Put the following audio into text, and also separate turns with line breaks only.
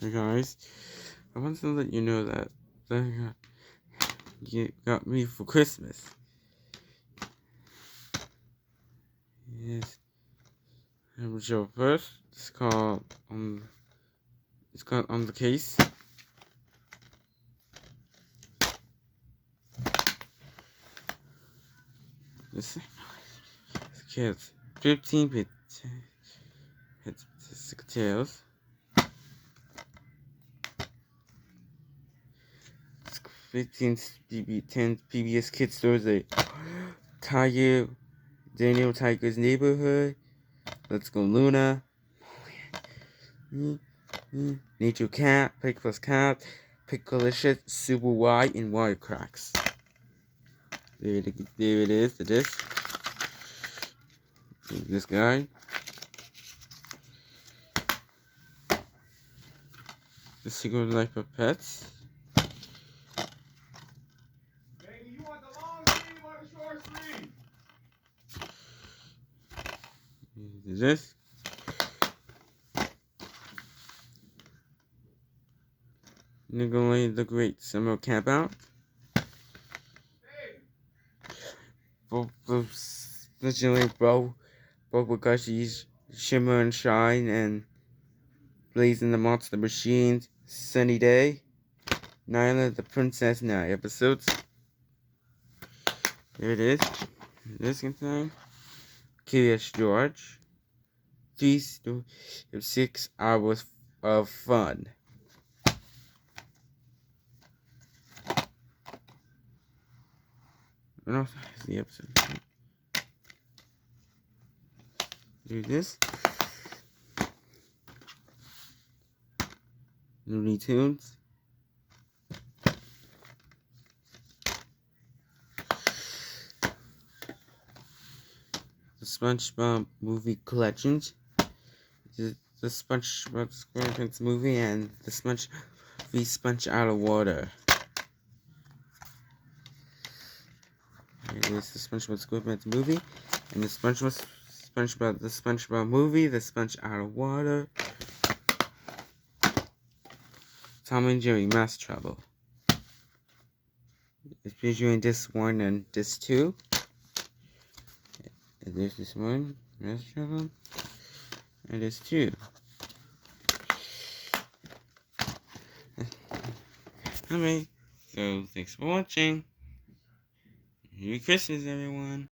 Hey guys, I want to let you know that you got me for Christmas. Yes, I will show first. It's called on the case. This kids 15 bit tails. 15 10 PBS Kids Thursday. Daniel Tiger's Neighborhood. Let's Go Luna. Nature Cat, Pick Cat, Pickalicious, Super Y, and Wire Cracks. There it is, the disc. This guy. The Secret Life of Pets.
Baby, you want the long sleeve or the short sleeve?
This. Nikolai the Great Summer Camp Out. Legendary Bobogushi's Shimmer and Shine and Blazing the Monster Machines, Sunny Day, Nyla the Princess Now episodes. There it is. This contains Curious George. 6 hours of fun. What else is the episode? Do this. Looney Tunes. The SpongeBob movie collections. The SpongeBob SquarePants movie and the Sponge Out of Water. It is the SpongeBob SquarePants movie and the SpongeBob movie, the Sponge Out of Water. Tom and Jerry Mass Trouble. It's between disc 1 and disc 2. And there's this one, Mass Trouble. And disc 2. Alright, so thanks for watching. Merry Christmas, everyone.